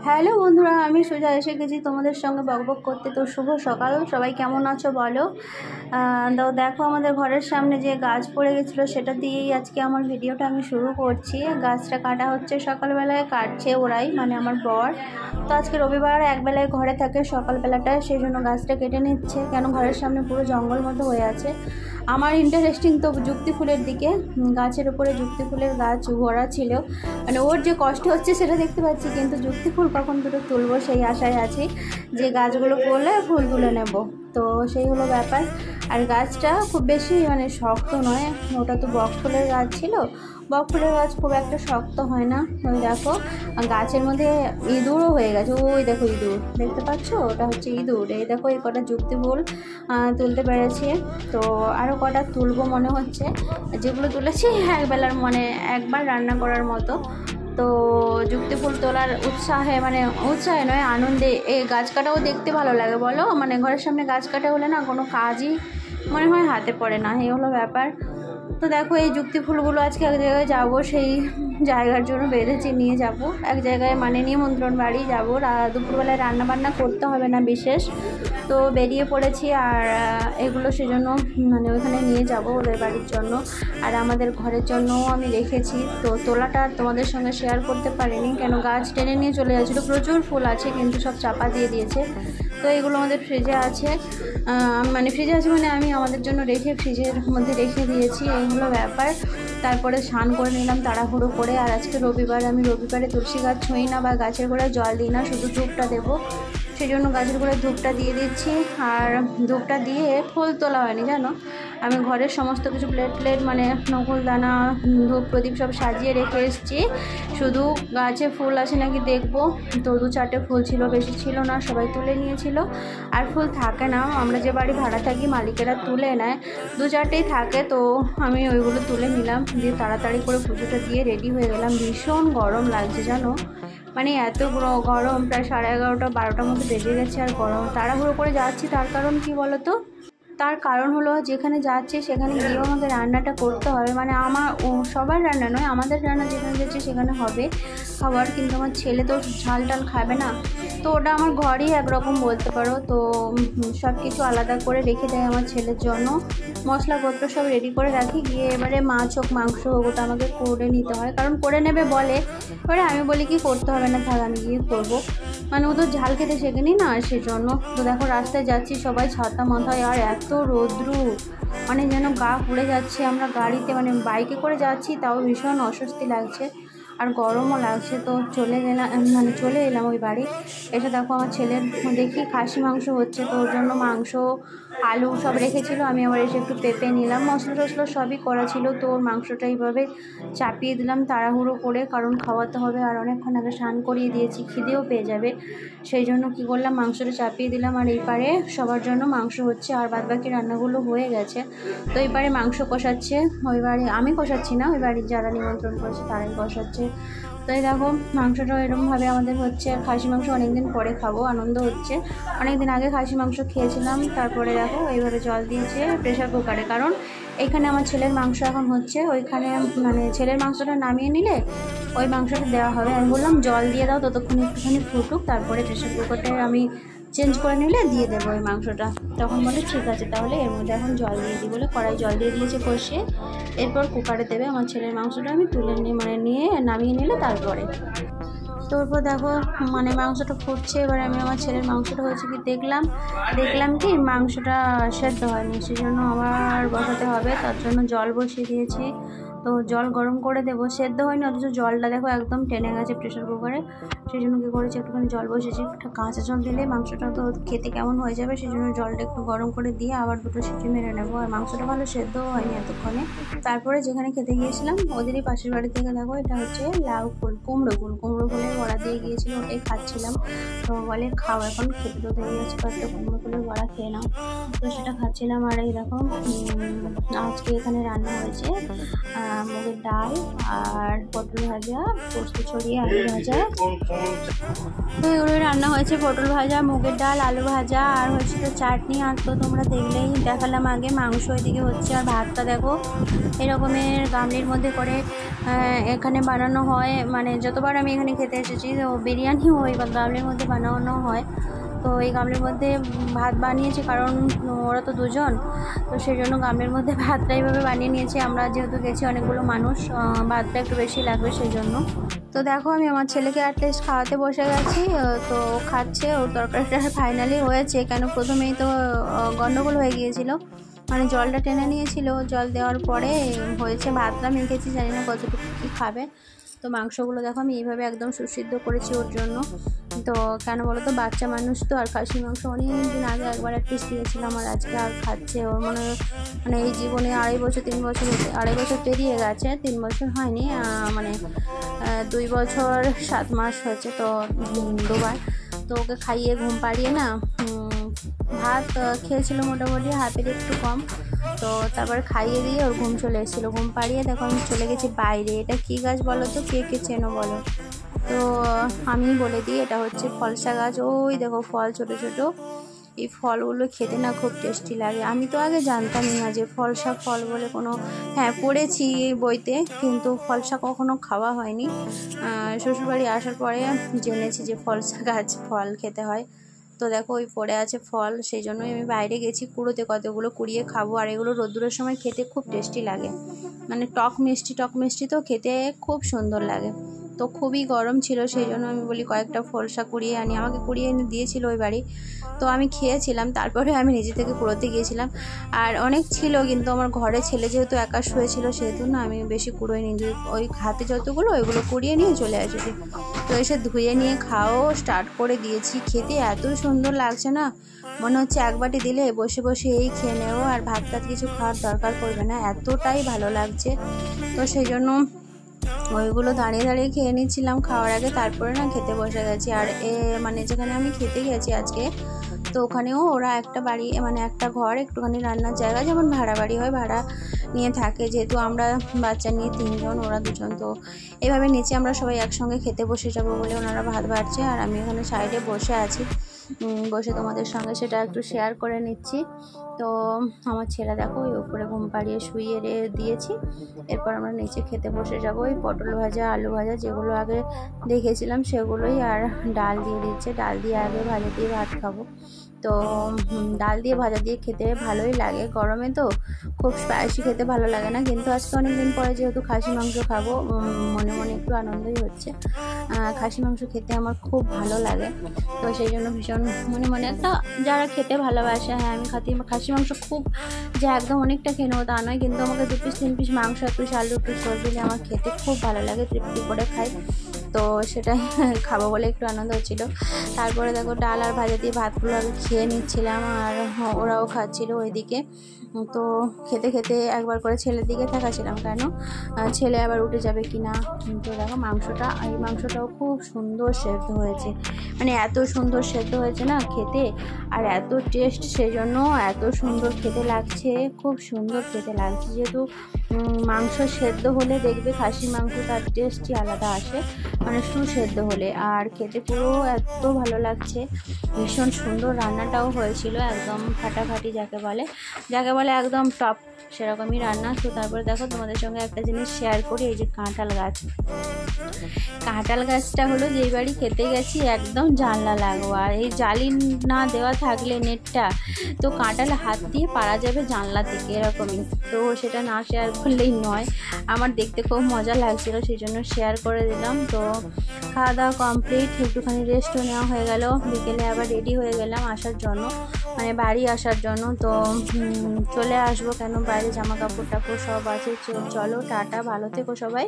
Hello বন্ধুরা, আমি সোজা এসে গেছি তোমাদের সঙ্গে বকবক করতে। তো শুভ সকাল, সবাই কেমন আছো বলো। তো দেখো আমাদের ঘরের সামনে যে গাছ পড়ে গেছিলো সেটা দিয়েই আজকে আমার ভিডিওটা আমি শুরু করছি। গাছটা কাটা হচ্ছে, সকালবেলায় কাটছে ওরাই, মানে আমার বর। তো আজকে রবিবার একবেলায় ঘরে থাকে সকালবেলাটায়, সেই জন্য গাছটা কেটে নিচ্ছে। কেন ঘরের সামনে পুরো জঙ্গল মতো হয়ে আছে। আমার ইন্টারেস্টিং তো যুক্তি ফুলের দিকে, গাছের উপরে যুক্তি ফুলের গাছ ভরা ছিল, মানে ওর যে কষ্ট হচ্ছে সেটা দেখতে পাচ্ছি, কিন্তু যুক্তি ফুল কখন দুটো তুলবো সেই আশায় আছি যে গাছগুলো করলে ফুলগুলো নেব। তো সেই হলো ব্যাপার। আর গাছটা খুব বেশি মানে শক্ত নয়, ওটা তো বক ফুলের গাছ ছিল। বক ফুলের গাছ খুব একটা শক্ত হয় না। ওই দেখো গাছের মধ্যে ইঁদুরও হয়ে গেছে, ওই দেখো ইঁদুর দেখতে পাচ্ছ, ওটা হচ্ছে ইঁদুর। এই দেখো এই কটা যুক্তি ফুল তুলতে পেরেছি। তো আরও কটা তুলবো মনে হচ্ছে, যেগুলো তুলেছি একবেলার মানে একবার রান্না করার মতো। তো যুক্তি ফুল তোলার উৎসাহে, মানে উৎসাহে নয় আনন্দে, এই গাছ কাটাও দেখতে ভালো লাগে বলো। মানে ঘরের সামনে গাছ কাটা হলে না কোনো কাজই মনে হয় হাতে পড়ে না, এই হলো ব্যাপার। তো দেখো এই যুক্তি ফুলগুলো আজকে এক জায়গায় যাবো, সেই জায়গার জন্য বেঁধেছি, নিয়ে যাব এক জায়গায়, মানে নিমন্ত্রণ বাড়ি যাবো। দুপুরবেলায় রান্না বান্না করতে হবে না বিশেষ, তো বেরিয়ে পড়েছি। আর এগুলো সেজন্য মানে ওইখানে নিয়ে যাব ওদের বাড়ির জন্য, আর আমাদের ঘরের জন্যও আমি রেখেছি। তো তোলাটা তোমাদের সঙ্গে শেয়ার করতে পারিনি, কেন গাছ টেনে নিয়ে চলে যাচ্ছিলো। প্রচুর ফুল আছে কিন্তু সব চাপা দিয়ে দিয়েছে। তো এগুলো আমাদের ফ্রিজে আছে, মানে ফ্রিজে আছে মানে আমি আমাদের জন্য রেখে ফ্রিজের মধ্যে রেখে দিয়েছি, এই হলো ব্যাপার। তারপরে স্নান করে নিলাম তাড়াহুড়ো করে। আর আজকে রবিবার, আমি রবিবারে তুলসী গাছ ছুঁই না বা গাছের গোড়ায় জল দিই না, শুধু ধূপটা দেবো, সেই জন্য গাছের গোড়ায় ধূপটা দিয়ে দিচ্ছি। আর ধূপটা দিয়ে ফুল তোলা হয়নি জানো, আমি ঘরের সমস্ত কিছু প্লেট মানে নকুলদানা, ধূপ প্রদীপ সব সাজিয়ে রেখে এসেছি। শুধু গাছে ফুল আছে নাকি দেখবো। তো 2-4টে ফুল ছিল, বেশি ছিল না, সবাই তুলে নিয়েছিল। আর ফুল থাকে না, আমরা যে বাড়ি ভাড়া থাকি মালিকেরা তুলে নেয়, 2-4টেই থাকে। তো আমি ওইগুলো তুলে নিলাম, দিয়ে তাড়াতাড়ি করে পুজোটা দিয়ে রেডি হয়ে গেলাম। ভীষণ গরম লাগছে জানো, মানে এত গরম, প্রায় 11:30-12টার মধ্যে বেজে গেছে। আর গরম তাড়াহুড়ো করে যাচ্ছি, তার কারণ কি বলো তো? তার কারণ হলো যেখানে যাচ্ছি সেখানে গিয়েও আমাকে রান্নাটা করতে হবে, মানে আমার সবার রান্না নয়, আমাদের রান্না যেখানে যাচ্ছি সেখানে হবে খাবার, কিন্তু আমার ছেলে তো ঝাল টাল খাবে না। তো ওটা আমার ঘরই একরকম বলতে পারো। তো সব কিছু আলাদা করে রেখে দেয় আমার ছেলের জন্য, মশলাপত্র সব রেডি করে রাখি, গিয়ে এবারে মাছ হোক মাংস হোক ওটা আমাকে করে নিতে হয়, কারণ করে নেবে বলে। এবারে আমি বলি কি করতে হবে না, থাক আমি গিয়ে করবো, মানে ও তো ঝাল খেতে শেখেনি না, সেজন্য। তো দেখো রাস্তায় যাচ্ছি সবাই ছাতা মাথায়, আর এত রৌদ্রু, মানে যেন গা পুড়ে যাচ্ছে। আমরা গাড়িতে মানে বাইকে করে যাচ্ছি, তাও ভীষণ অস্বস্তি লাগছে আর গরমও লাগছে। তো চলে এলাম ওই বাড়ি। এসে দেখো আমার ছেলের দেখি খাসি মাংস হচ্ছে, তো ওর জন্য মাংস আলু সব রেখেছিল, আমি আবার এসে একটু পেঁপে নিলাম, মশলা টশলা সবই করা ছিল। তো ওর মাংসটা এইভাবে চাপিয়ে দিলাম তাড়াহুড়ো করে, কারণ খাওয়াতে হবে, আর অনেকক্ষণ আগে স্নান করিয়ে দিয়েছি, খিদেও পেয়ে যাবে, সেই জন্য কী করলাম মাংসটা চাপিয়ে দিলাম। আর এই পারে সবার জন্য মাংস হচ্ছে, আর বাদবাকি রান্নাগুলো হয়ে গেছে। তো এই পারে মাংস কষাচ্ছে, ওই বাড়ি আমি কষাচ্ছি না, ওই বাড়ির যারা নিমন্ত্রণ করেছে তারাই কষাচ্ছে। তো এই দেখো মাংসটা এরকমভাবে আমাদের হচ্ছে। আর খাসি মাংস অনেকদিন পরে খাবো, আনন্দ হচ্ছে, অনেকদিন আগে খাসি মাংস খেয়েছিলাম। তারপরে দেখো এইভাবে জল দিয়েছে প্রেশার কুকারে, কারণ এখানে আমার ছেলের মাংস এখন হচ্ছে, ওইখানে মানে ছেলের মাংসটা নামিয়ে নিলে ওই মাংসটা দেওয়া হবে। আমি বললাম জল দিয়ে দাও, ততক্ষণ একটুখানি ফুটুক, তারপরে প্রেশার কুকারটায় আমি চেঞ্জ করে নিলে দিয়ে দেবো ওই মাংসটা। তখন বলে ঠিক আছে, তাহলে এর মধ্যে এখন জল দিয়ে দিই বলে কড়াই জল দিয়ে দিয়েছে কষিয়ে, এরপর কুকারে দেবে। আমার ছেলের মাংসটা আমি তুলে নিয়ে নামিয়ে নিলে তারপরে। তারপর দেখো মানে মাংসটা ফুটছে, এবার আমি আমার ছেলের মাংসটা হয়েছে কি দেখলাম কি মাংসটা সেদ্ধ হয়নি, সেই জন্য আবার বসাতে হবে, তার জন্য জল বসিয়ে দিয়েছি। তো জল গরম করে দেবো, সেদ্ধ হয়নি অথচ জলটা দেখো একদম টেনে গেছে প্রেশার কুকারে, সেই জন্য কী করেছি একটুখানি জল বসেছি। কাঁচা জল দিলে মাংসটা তো খেতে কেমন হয়ে যাবে, সেই জন্য জলটা একটু গরম করে দিয়ে আবার 2টো সিটি মেরে নেবো। আর মাংসটা ভালো সেদ্ধও হয়নি এতক্ষণে। তারপরে যেখানে খেতে গিয়েছিলাম ওদেরই পাশের বাড়ি থেকে দেখো এটা হচ্ছে লাউ ফুল, কুমড়ো ফুলের বড়া দিয়ে গিয়েছিলো, ওটাই খাচ্ছিলাম। তো বলে খাও, এখন খেতে তো দেরি আছে, কয়েকটা কুমড়ো ফুলের বড়া খেয়ে নাও, তো সেটা খাচ্ছিলাম। আর এই দেখো আজকে এখানে রান্না হয়েছে মুগের ডাল আর পটল ভাজা, পোস্ত ছড়িয়ে আলু ভাজা। তো এগুলোই রান্না হয়েছে, পটল ভাজা, মুগের ডাল, আলু ভাজা, আর হচ্ছে তো চাটনি। আর তো তোমরা দেখলেই দেখালাম আগে, মাংস এদিকে হচ্ছে। আর ভাতটা দেখো এরকমের গামলির মধ্যে করে এখানে বানানো হয়, মানে যতবার আমি এখানে খেতে এসেছি তো বিরিয়ানিও ওই গামলির মধ্যে বানানো হয়। তো এই গামলির মধ্যে ভাত বানিয়েছি, কারণ ওরা তো দুজন, তো সেই জন্য গামলির মধ্যে ভাতটা এইভাবে বানিয়ে নিয়েছি। আমরা যেহেতু গেছি অনেকগুলো মানুষ, ভাতটা একটু বেশি লাগবে সেই জন্য। তো দেখো আমি আমার ছেলেকে অ্যাটলিস্ট খাওয়াতে বসে গেছি, তো খাচ্ছে। ওর তরকারিটা ফাইনালি হয়েছে, কেন প্রথমেই তো গন্ডগোল হয়ে গিয়েছিল, মানে জলটা টেনে নিয়েছিল, জল দেওয়ার পরে হয়েছে। ভাতটা মেখেছি, জানি না কতটুকু কী খাবে। তো মাংসগুলো দেখো আমি এইভাবে একদম সুসিদ্ধ করেছি ওর জন্য। তো কেন বলো তো, বাচ্চা মানুষ তো, আর খাসির মাংস অনেক দিন আগে একবার এক পিস দিয়েছিলাম, আর আজকে আর খাচ্ছে। ওর মানে এই জীবনে 2.5 বছর 3 বছর 2.5 বছর পেরিয়ে গেছে, 3 বছর হয়নি, মানে 2 বছর 7 মাস হয়েছে। তো দুবার তো ওকে খাইয়ে ঘুম পাড়িয়ে না, ভাত খেয়েছিল মোটামুটি হাতের একটু কম, তো তারপর খাইয়ে দিয়ে ওর ঘুম চলে এসেছিলো। ঘুম পাড়িয়ে দেখো আমি চলে গেছি বাইরে। এটা কী গাছ বলো তো, কে কে চেনো বলো? তো আমি বলে দিই, এটা হচ্ছে ফলসা গাছ। ওই দেখো ফল ছোট ছোট, এই ফলগুলো খেতে না খুব টেস্টি লাগে। আমি তো আগে জানতামই না যে ফলসা ফল বলে কোনো, হ্যাঁ পড়েছি বইতে, কিন্তু ফলসা কখনো খাওয়া হয়নি। শ্বশুরবাড়ি আসার পরে জেনেছি যে ফলসা গাছ ফল খেতে হয়। তো দেখো ওই পড়ে আছে ফল, সেই জন্যই আমি বাইরে গেছি কুড়োতে, কতগুলো কুড়িয়ে খাবো। আর এগুলো রোদ্দুরের সময় খেতে খুব টেস্টি লাগে, মানে টক মিষ্টি তো খেতে খুব সুন্দর লাগে। তো খুবই গরম ছিল, সেই জন্য আমি বলি কয়েকটা ফলসা কুড়িয়ে আনি। আমাকে কুড়িয়ে এনে দিয়েছিল ওই বাড়ি, তো আমি খেয়েছিলাম। তারপরে আমি নিজে থেকে কুড়োতে গিয়েছিলাম, আর অনেক ছিল, কিন্তু আমার ঘরে ছেলে যেহেতু একা শুয়েছিল সেহেতু না আমি বেশি কুড়োই নি, ওই হাতে যতগুলো ওইগুলো কুড়িয়ে নিয়ে চলে এসেছি। তো এসে ধুয়ে নিয়ে খাওয়াও স্টার্ট করে দিয়েছি। খেতে এত সুন্দর লাগছে না, মনে হচ্ছে এক বাটি দিলে বসে বসে এই খেয়ে নেবো, আর ভাত টাত কিছু খাওয়ার দরকার পড়বে না, এতটাই ভালো লাগছে। তো সেই জন্য ওইগুলো দাঁড়িয়ে দাঁড়িয়ে খেয়ে নিচ্ছিলাম খাওয়ার আগে, তারপরে না খেতে বসে গেছি। আর মানে যেখানে আমি খেতে গেছি আজকে, তো ওখানেও ওরা একটা বাড়ি, মানে একটা ঘর একটুখানি রান্নার জায়গা, যেমন ভাড়া বাড়ি হয়, ভাড়া নিয়ে থাকে। যেহেতু আমরা বাচ্চা নিয়ে 3 জন, ওরা 2 জন, তো এইভাবে নিচে আমরা সবাই একসঙ্গে খেতে বসে যাবো বলে ওনারা ভাত বাড়ছে, আর আমি ওখানে সাইডে বসে আছি, বসে তোমাদের সঙ্গে সেটা একটু শেয়ার করে নিচ্ছি। তো আমার ছেলে দেখো ওই উপরে ঘুম পাড়িয়ে শুইয়ে দিয়েছি, এরপর আমরা নিচে খেতে বসে যাবো। ওই পটল ভাজা, আলু ভাজা যেগুলো আগে দেখেছিলাম সেগুলোই, আর ডাল দিয়ে দিচ্ছে, ডাল দিয়ে আগে ভাজা দিয়ে ভাত খাবো। তো ডাল দিয়ে ভাজা দিয়ে খেতে ভালোই লাগে, গরমে তো খুব স্পাইসি খেতে ভালো লাগে না, কিন্তু আজকে অনেক দিন পরে যেহেতু খাসি মাংস খাবো, মনে মনে একটু আনন্দই হচ্ছে। খাসি মাংস খেতে আমার খুব ভালো লাগে, তো সেই জন্য ভীষণ মনে একটা, যারা খেতে ভালোবাসে, হ্যাঁ আমি খাসি মাংস খুব, যে একদম অনেকটা খেয়ে নেবো তা নয়, কিন্তু আমাকে 2 পিস 3 পিস মাংস, একটু আলু, একটু সবজি দিলে আমার খেতে খুব ভালো লাগে, তৃপ্তি করে খাই। তো সেটাই খাবো বলে একটু আনন্দ হচ্ছিলো। তারপরে দেখো ডাল আর ভাজা দিয়ে ভাতগুলো আমি খেয়ে নিচ্ছিলাম, আর ওরাও খাচ্ছিলো ওইদিকে। তো খেতে খেতে একবার করে ছেলের দিকে তাকাচ্ছিলাম, কেন ছেলে আবার উঠে যাবে কি না। তো দেখো এই মাংসটাও খুব সুন্দর সেদ্ধ হয়েছে, মানে এত সুন্দর সেদ্ধ হয়েছে না খেতে, আর এত টেস্ট, সেই জন্য এত সুন্দর খেতে লাগছে, খুব সুন্দর খেতে লাগছে। যেহেতু মাংস সেদ্ধ হলে দেখবে খাসির মাংস তার টেস্টই আলাদা আসে, মানে সুসেদ্ধ হলে, আর খেতে পুরো এত ভালো লাগছে। ভীষণ সুন্দর রান্নাটাও হয়েছিল, একদম ফাটাফাটি যাকে বলে একদম টপ, সেরকমই রান্না। তো তারপরে দেখো তোমাদের সঙ্গে একটা জিনিস শেয়ার করি, এই যে কাঁঠাল গাছটা হলো যেই বাড়ি খেতে গেছি একদম জানলা লাগোয়া, আর এই জালি না দেওয়া থাকলে নেটটা, তো কাঁঠাল হাত দিয়ে পারা যাবে জানলা থেকে, এরকমই। তো সেটা না শেয়ার করলেই নয়, আমার দেখতে খুব মজা লাগছিলো, সেই জন্য শেয়ার করে দিলাম। তো খাওয়া দাওয়া কমপ্লিট, একটুখানি রেস্টও নেওয়া হয়ে গেল, বিকেলে আবার রেডি হয়ে গেলাম আসার জন্য, মানে বাড়ি আসার জন্য। তো চলে আসবো, কেন বাইরে জামা কাপড় টাপড় সব আছে। চলো টাটা, ভালো থেকো সবাই।